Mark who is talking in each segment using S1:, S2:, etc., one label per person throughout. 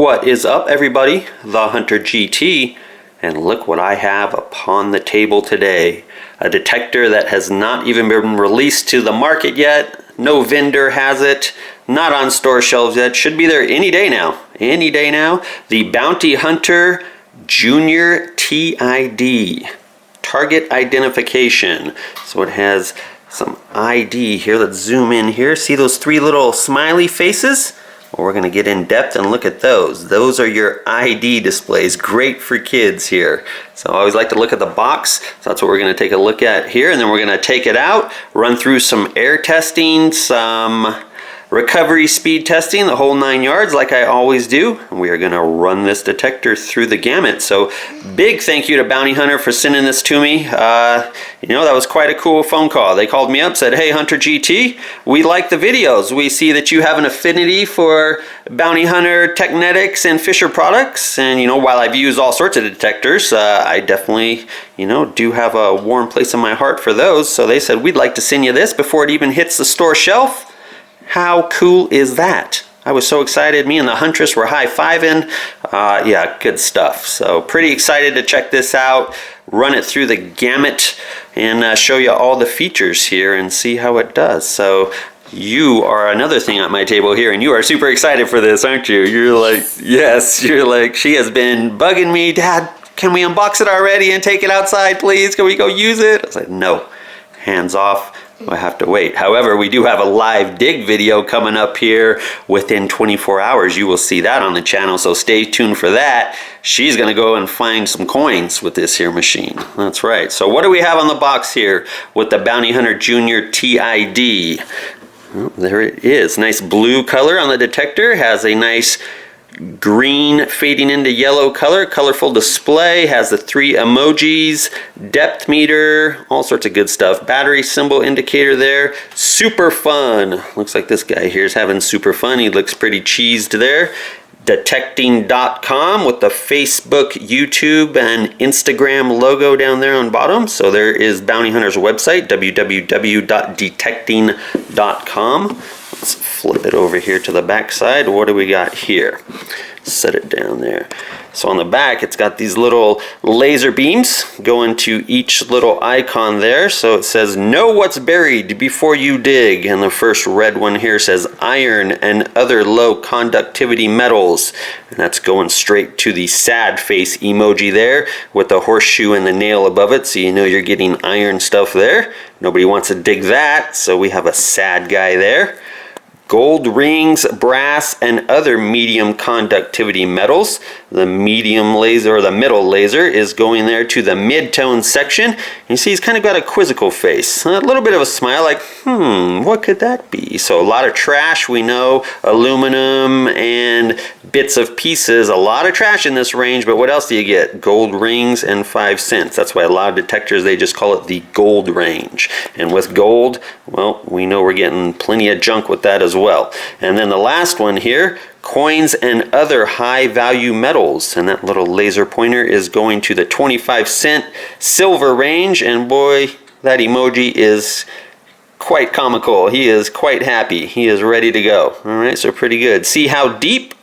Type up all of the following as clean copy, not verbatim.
S1: What is up, everybody? TheHunterGT, and look what I have upon the table today. A detector that has not even been released to the market yet. No vendor has it. Not on store shelves yet. Should be there any day now. Any day now. The Bounty Hunter Junior TID. Target identification. So it has some ID here. Let's zoom in here. See those three little smiley faces? Well, we're going to get in depth and look at those. Those are your ID displays. Great for kids here. So I always like to look at the box. So that's what we're going to take a look at here. And then we're going to take it out, run through some air testing, some recovery speed testing, the whole 9 yards like I always do. And we are going to run this detector through the gamut. So big thank you to Bounty Hunter for sending this to me. You know, that was quite a cool phone call. They called me up, said, "Hey, Hunter GT, we like the videos. We see that you have an affinity for Bounty Hunter Technetics and Fisher products. And, you know, while I've used all sorts of detectors, I definitely, you know, do have a warm place in my heart for those. So they said, we'd like to send you this before it even hits the store shelf." How cool is that? I was so excited. Me and the Huntress were high-fiving. Yeah, good stuff. So pretty excited to check this out, run it through the gamut, and show you all the features here and see how it does. So you are another thing at my table here, and you are super excited for this, aren't you? You're like, yes, you're like, she has been bugging me. "Dad, can we unbox it already and take it outside, please? Can we go use it?" I was like, no, hands off. I have to wait. However, we do have a live dig video coming up here within 24 hours. You will see that on the channel, so stay tuned for that. She's gonna go and find some coins with this here machine. That's right. So what do we have on the box here with the Bounty Hunter Junior TID? Well, there it is. Nice blue color on the detector. Has a nice green fading into yellow color, colorful display, has the 3 emojis, depth meter, all sorts of good stuff. Battery symbol indicator there. Super fun. Looks like this guy here is having super fun. He looks pretty cheesed there. Detecting.com with the Facebook, YouTube, and Instagram logo down there on bottom. So there is Bounty Hunter's website, www.detecting.com. Let's flip it over here to the back side. What do we got here? Set it down there. So on the back, it's got these little laser beams going to each little icon there. So it says, "Know what's buried before you dig." And the first red one here says iron and other low conductivity metals. And that's going straight to the sad face emoji there with the horseshoe and the nail above it. So you know you're getting iron stuff there. Nobody wants to dig that. So we have a sad guy there. Gold rings, brass, and other medium conductivity metals. The medium laser, or the middle laser, is going there to the mid-tone section. You see he's kind of got a quizzical face. A little bit of a smile like, what could that be? So a lot of trash, we know, aluminum and bits of pieces. A lot of trash in this range, but what else do you get? Gold rings and 5 cents. That's why a lot of detectors, they just call it the gold range. And with gold, well, we know we're getting plenty of junk with that as well. And then the last one here, coins and other high value metals. And that little laser pointer is going to the 25 cent silver range. And boy, that emoji is quite comical. He is quite happy. He is ready to go. All right, so pretty good. See how deep?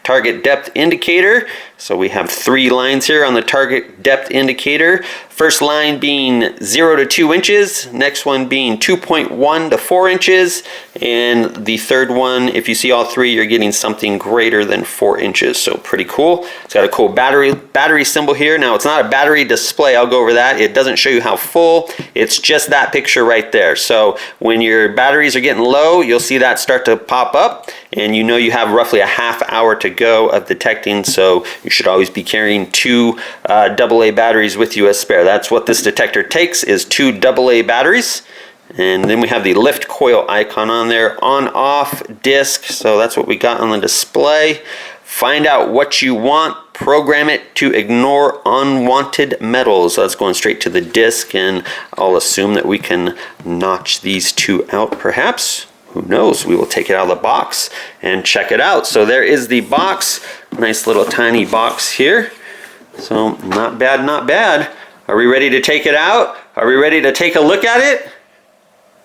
S1: Target depth indicator. So we have 3 lines here on the target depth indicator. First line being 0 to 2 inches. Next one being 2.1 to 4 inches. And the third one, if you see all 3, you're getting something greater than 4 inches. So pretty cool. It's got a cool battery symbol here. Now it's not a battery display. I'll go over that. It doesn't show you how full. It's just that picture right there. So when your batteries are getting low, you'll see that start to pop up. And you know you have roughly a half hour to go of detecting. So you should always be carrying 2 AA batteries with you as spare. That's what this detector takes, is 2 AA batteries. And then we have the lift coil icon on there, on off disc. So that's what we got on the display. Find out what you want, program it to ignore unwanted metals. So that's going straight to the disc, and I'll assume that we can notch these 2 out perhaps. Who knows? We will take it out of the box and check it out. So there is the box. Nice little tiny box here. So not bad, not bad. Are we ready to take it out? Are we ready to take a look at it?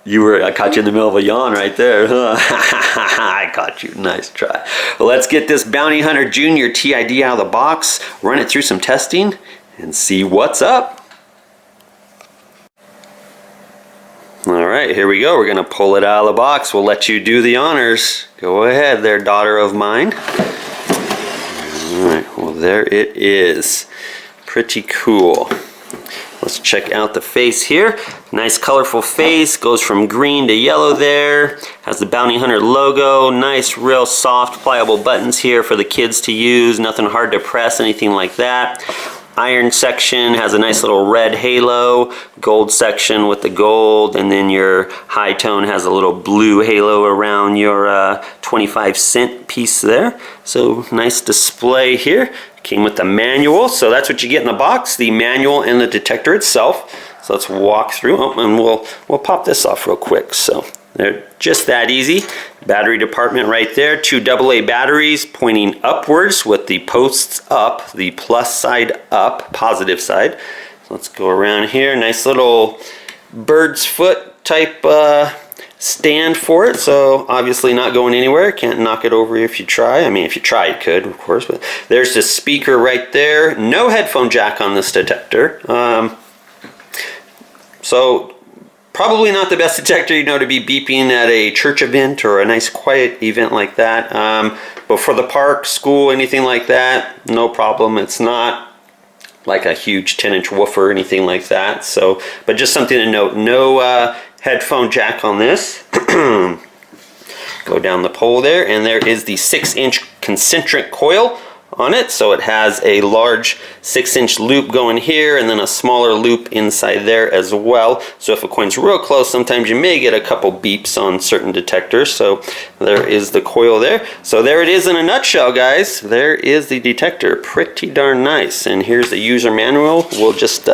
S1: I caught you in the middle of a yawn right there. Huh? I caught you. Nice try. Well, let's get this Bounty Hunter Junior TID out of the box, run it through some testing, and see what's up. All right, here we go. We're gonna pull it out of the box. We'll let you do the honors. Go ahead there, daughter of mine. All right, well, there it is. Pretty cool. Let's check out the face here. Nice colorful face, goes from green to yellow there. Has the Bounty Hunter logo. Nice, real soft, pliable buttons here for the kids to use. Nothing hard to press, anything like that. Iron section has a nice little red halo. Gold section with the gold, and then your high tone has a little blue halo around your 25-cent piece there. So nice display here. Came with the manual, so that's what you get in the box, the manual and the detector itself. So let's walk through, and we'll pop this off real quick. So they're just that easy. Battery department right there, 2 AA batteries pointing upwards with the posts up, the plus side up, positive side. So let's go around here, nice little bird's foot type stand for it, so obviously not going anywhere. Can't knock it over if you try. I mean, if you try, you could, of course, but there's the speaker right there. No headphone jack on this detector. So probably not the best detector, you know, to be beeping at a church event or a nice quiet event like that. But for the park, school, anything like that, no problem. It's not like a huge 10-inch woofer or anything like that. So, but just something to note, no headphone jack on this. Go down the pole there, and there is the 6-inch concentric coil on it. So it has a large 6-inch loop going here, and then a smaller loop inside there as well. So if a coin's real close, sometimes you may get a couple beeps on certain detectors. So there is the coil there. So there it is in a nutshell, guys. There is the detector. Pretty darn nice. And here's the user manual. We'll just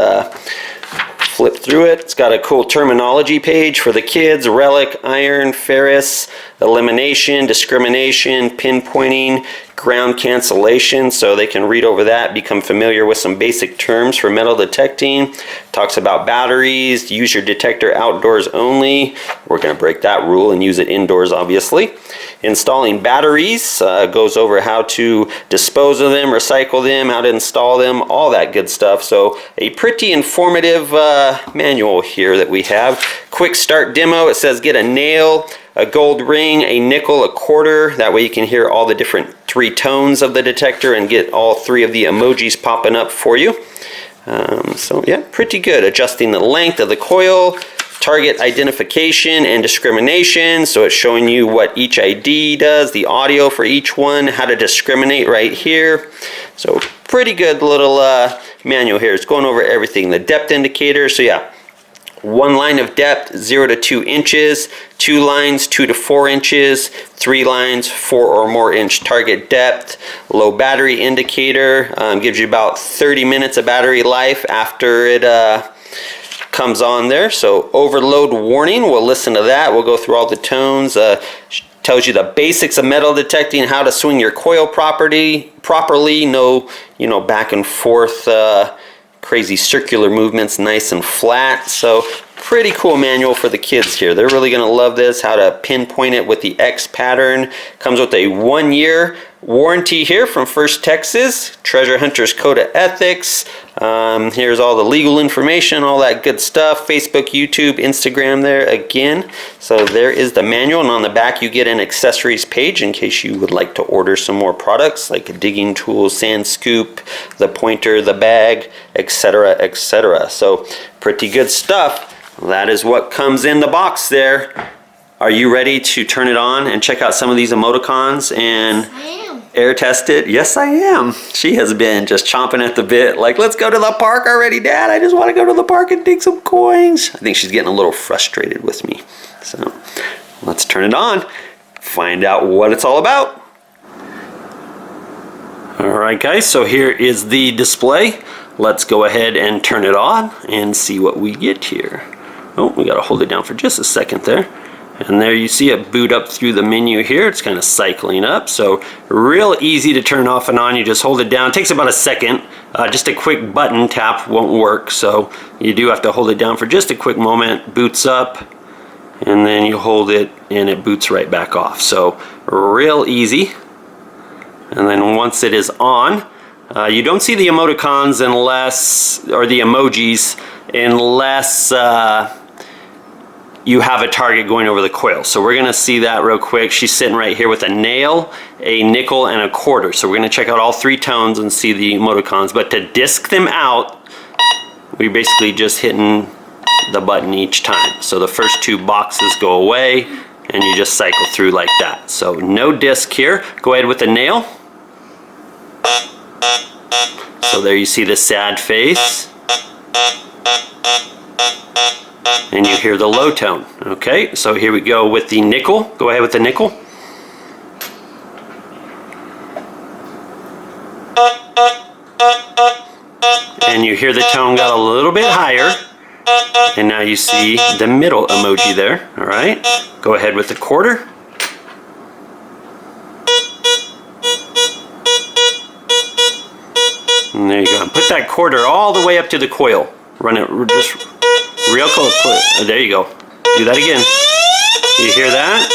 S1: flip through it. It's got a cool terminology page for the kids: relic, iron, ferrous, elimination, discrimination, pinpointing, ground cancellation, so they can read over that, become familiar with some basic terms for metal detecting. Talks about batteries, use your detector outdoors only. We're going to break that rule and use it indoors, obviously. Installing batteries, goes over how to dispose of them, recycle them, how to install them, all that good stuff. So a pretty informative manual here that we have. Quickstart Demo, it says get a nail, a gold ring, a nickel, a quarter. That way you can hear all the different 3 tones of the detector and get all 3 of the emojis popping up for you. So yeah, pretty good. Adjusting the length of the coil, target identification and discrimination. So it's showing you what each ID does, the audio for each one, how to discriminate right here. So pretty good little manual here. It's going over everything. The depth indicator, so yeah, 1 line of depth, 0 to 2 inches, 2 lines, 2 to 4 inches, 3 lines, 4 or more inch target depth. Low battery indicator, gives you about 30 minutes of battery life after it comes on there. So overload warning, we'll listen to that. We'll go through all the tones. Tells you the basics of metal detecting, how to swing your coil properly. No, back and forth crazy circular movements, nice and flat. So pretty cool manual for the kids here. They're really going to love this, how to pinpoint it with the X pattern. Comes with a 1-year warranty here from First Texas, Treasure Hunters Code of Ethics. Here's all the legal information, all that good stuff. Facebook, YouTube, Instagram there again. So there is the manual, and on the back you get an accessories page in case you would like to order some more products like a digging tool, sand scoop, the pointer, the bag, etc., etc. So pretty good stuff. That is what comes in the box there. Are you ready to turn it on and check out some of these emoticons and air test it? Yes, I am. She has been just chomping at the bit, like, let's go to the park already, Dad. I just want to go to the park and dig some coins. I think she's getting a little frustrated with me. So let's turn it on, find out what it's all about. All right, guys, so here is the display. Let's go ahead and turn it on and see what we get here. Oh, we got to hold it down for just a second there. And there you see it boot up through the menu here. It's kind of cycling up. So real easy to turn off and on. You just hold it down. It takes about a second. Just a quick button tap won't work. So you do have to hold it down for just a quick moment. Boots up. and then you hold it and it boots right back off. So real easy. And then once it is on, you don't see the emoticons unless, or the emojis, unless you have a target going over the coil. So we're gonna see that real quick. She's sitting right here with a nail, a nickel, and a quarter. So we're gonna check out all three tones and see the emoticons. But to disc them out, we're basically just hitting the button each time. So the first two boxes go away and you just cycle through like that. So no disc here. Go ahead with the nail. So there you see the sad face. And you hear the low tone. Okay, so here we go with the nickel. Go ahead with the nickel. And you hear the tone got a little bit higher. And now you see the middle emoji there. All right, go ahead with the quarter. And there you go. Put that quarter all the way up to the coil. Run it just real close. There you go. Do that again. You hear that?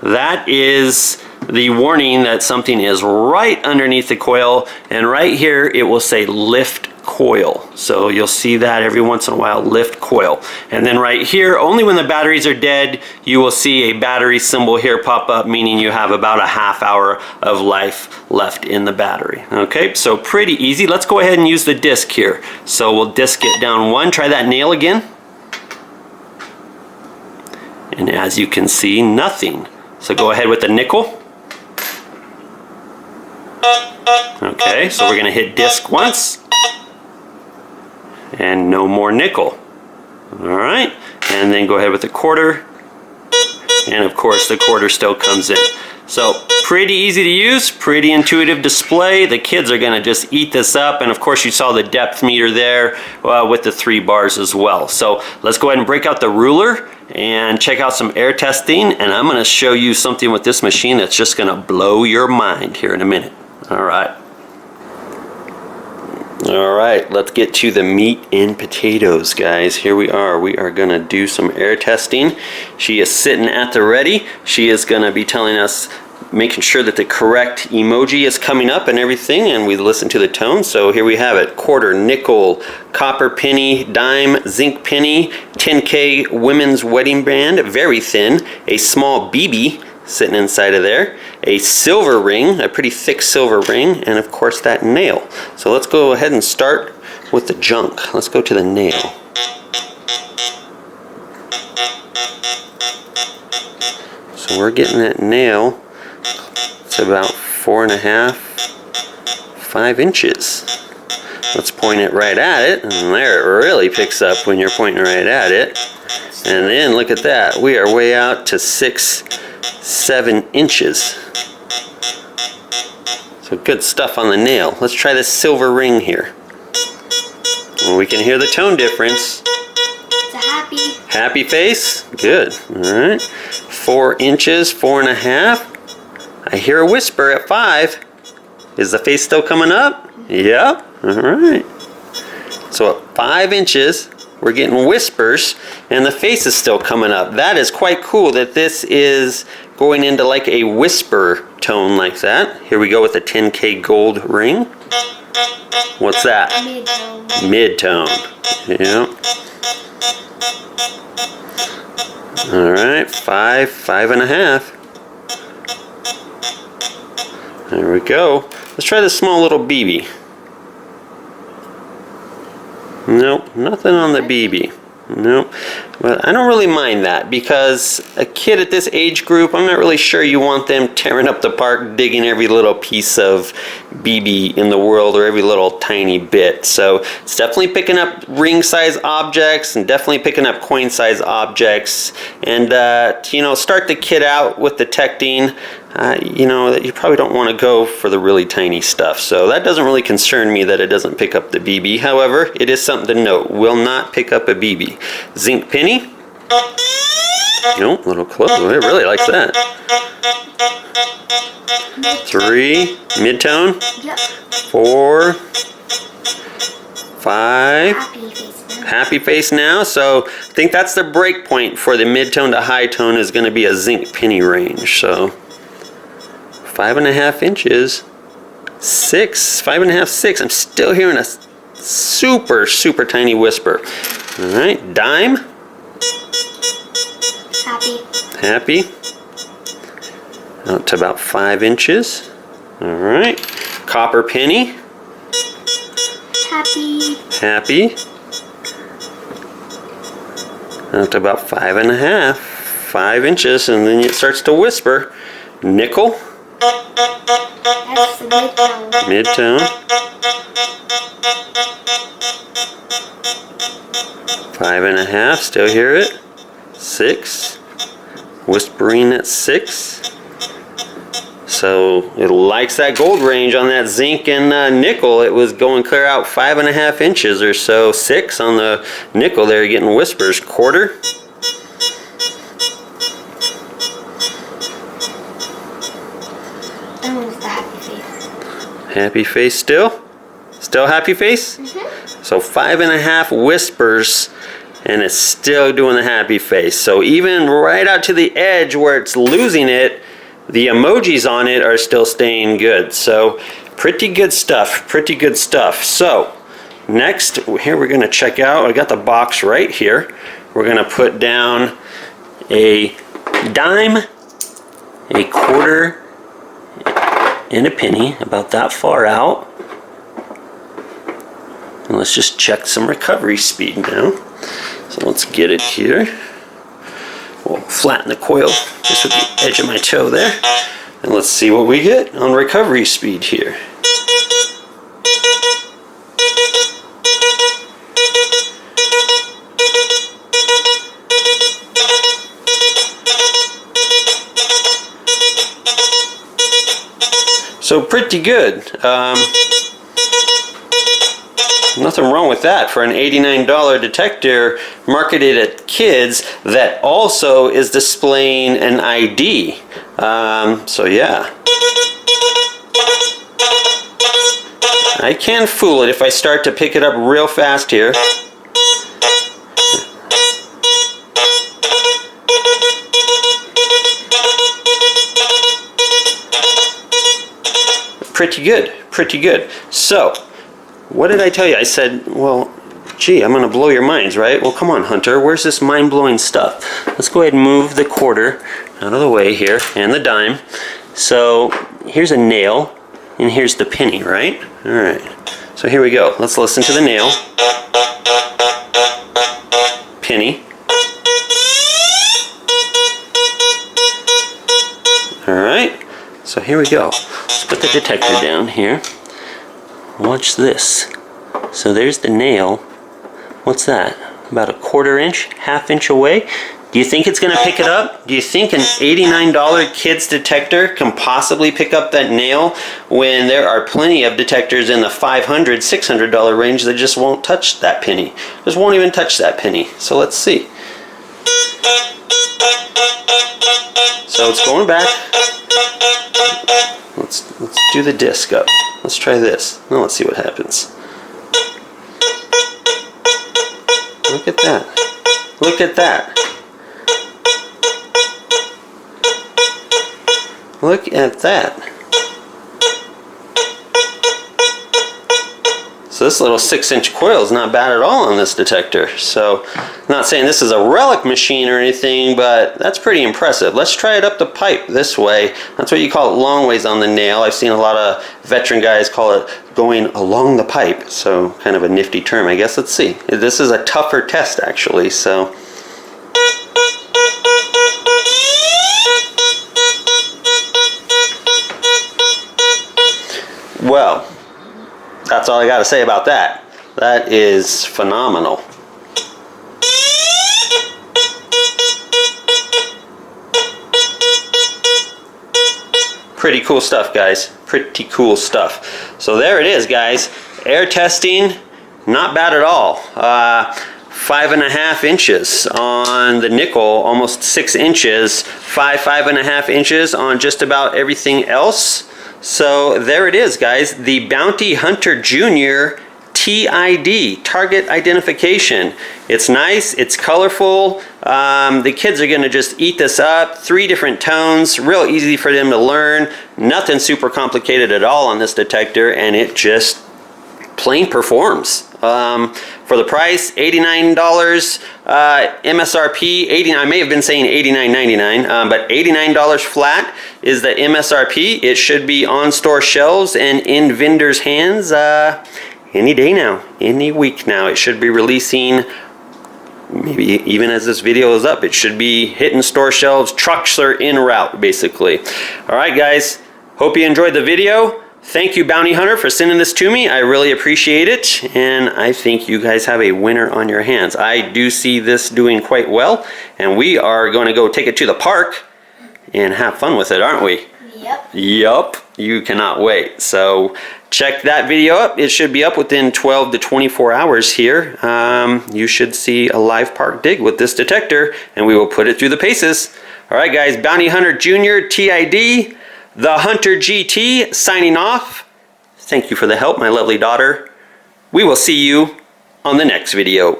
S1: That is the warning that something is right underneath the coil. And right here it will say lift coil. So you'll see that every once in a while, lift coil. And then right here, only when the batteries are dead, you will see a battery symbol here pop up, meaning you have about a half hour of life left in the battery. Okay, so pretty easy. Let's go ahead and use the disc here. So we'll disc it down one. Try that nail again. And as you can see, nothing. So go ahead with the nickel. Okay, so we're gonna hit disc once. And no more nickel. All right, and then go ahead with the quarter. And of course the quarter still comes in. So pretty easy to use, pretty intuitive display. The kids are gonna just eat this up. And of course you saw the depth meter there with the 3 bars as well. So let's go ahead and break out the ruler and check out some air testing. And I'm gonna show you something with this machine that's just gonna blow your mind here in a minute. All right. All right, let's get to the meat and potatoes, guys. Here we are. We are gonna do some air testing. She is sitting at the ready. She is gonna be telling us, making sure that the correct emoji is coming up and everything, and we listen to the tone. So here we have it: quarter, nickel, copper penny, dime, zinc penny, 10K women's wedding band, very thin, a small BB sitting inside of there, a silver ring, a pretty thick silver ring, and of course that nail. So let's go ahead and start with the junk. Let's go to the nail. So we're getting that nail. It's about 4.5, 5 inches. Let's point it right at it, and there it really picks up when you're pointing right at it. And then look at that, we are way out to 6, 7 inches. So good stuff on the nail. Let's try this silver ring here. Well, we can hear the tone difference.
S2: It's a
S1: happy face. Good. All right. 4 inches, 4.5. I hear a whisper at 5. Is the face still coming up? Yep. All right. So at 5 inches, we're getting whispers, and the face is still coming up. That is quite cool that this is going into like a whisper tone like that. Here we go with the 10K gold ring. What's that?
S2: Mid-tone.
S1: Mid-tone. Yeah. All right, 5, 5.5. There we go. Let's try this small little BB. Nope, nothing on the BB. Nope. But I don't really mind that, because a kid at this age group, I'm not really sure you want them tearing up the park, digging every little piece of BB in the world, or every little tiny bit. So it's definitely picking up ring size objects, and definitely picking up coin size objects. And you know, start the kid out with detecting. You know, that you probably don't want to go for the really tiny stuff. So that doesn't really concern me that it doesn't pick up the BB. However, it is something to note. Will not pick up a BB. Zinc penny. Nope, a little close. It really likes that. 3, mid-tone.
S2: Yep.
S1: 4, 5. Happy face now. So I think that's the break point for the mid-tone to high tone is going to be a zinc penny range. So 5.5 inches, 6, 5.5, 6. I'm still hearing a super, super tiny whisper. All right, dime.
S2: Happy.
S1: Happy. Out to about 5 inches. All right. Copper penny.
S2: Happy.
S1: Happy. Out to about 5.5, 5 inches, and then it starts to whisper. Nickel.
S2: That's the mid-tone.
S1: Mid-tone. 5.5, still hear it. 6. Whispering at 6. So it likes that gold range on that zinc and nickel. It was going clear out 5.5 inches or so. 6 on the nickel there, getting whispers. Quarter.
S2: That one's the happy face.
S1: Happy face still? Still happy face? So 5.5 whispers, and it's still doing the happy face. So even right out to the edge where it's losing it, the emojis on it are still staying good. So pretty good stuff, pretty good stuff. So next, here we're gonna check out, I got the box right here. We're gonna put down a dime, a quarter, and a penny, about that far out. And let's just check some recovery speed now. So let's get it here. We'll flatten the coil just with the edge of my toe there. And let's see what we get on recovery speed here. So pretty good. Nothing wrong with that for an $89 detector marketed at kids that also is displaying an ID. So yeah. I can fool it if I start to pick it up real fast here. Pretty good, pretty good. So, what did I tell you? I said, well, gee, I'm gonna blow your minds, right? Well, come on, Hunter, where's this mind-blowing stuff? Let's go ahead and move the quarter out of the way here, and the dime. So, here's a nail, and here's the penny, right? All right, so here we go. Let's listen to the nail. Penny. All right, so here we go. Let's put the detector down here. Watch this. So there's the nail. What's that? About a quarter inch, half inch away? Do you think it's going to pick it up? Do you think an $89 kids detector can possibly pick up that nail when there are plenty of detectors in the $500, $600 range that just won't touch that penny? Just won't even touch that penny. So let's see. So it's going back. Let's do the disc up. Let's try this. Now let's see what happens. Look at that. Look at that. Look at that. So this little 6-inch coil is not bad at all on this detector. So I'm not saying this is a relic machine or anything, but that's pretty impressive. Let's try it up the pipe this way. That's what you call it, long ways on the nail. I've seen a lot of veteran guys call it going along the pipe. So kind of a nifty term, I guess. Let's see. This is a tougher test actually, so. Well, that's all I got to say about that. That is phenomenal. Pretty cool stuff, guys. Pretty cool stuff. So there it is, guys. Air testing, not bad at all. 5.5 inches on the nickel, almost 6 inches. 5.5 inches on just about everything else. So there it is, guys. The Bounty Hunter Jr. TID, target identification. It's nice, it's colorful. The kids are gonna just eat this up. 3 different tones, real easy for them to learn. Nothing super complicated at all on this detector, and it just plain performs. For the price, $89, MSRP, I may have been saying $89.99, but $89 flat is the MSRP. It should be on store shelves and in vendors' hands any day now, any week now. It should be releasing, maybe even as this video is up, it should be hitting store shelves. Trucks are en route, basically. All right, guys, hope you enjoyed the video. Thank you, Bounty Hunter, for sending this to me. I really appreciate it, and I think you guys have a winner on your hands. I do see this doing quite well, and we are going to go take it to the park and have fun with it, aren't we?
S2: Yep.
S1: Yup. You cannot wait. So check that video up. It should be up within 12 to 24 hours here. You should see a live park dig with this detector, and we will put it through the paces. All right, guys, Bounty Hunter Jr., TID, TheHunterGT, signing off. Thank you for the help, my lovely daughter. We will see you on the next video.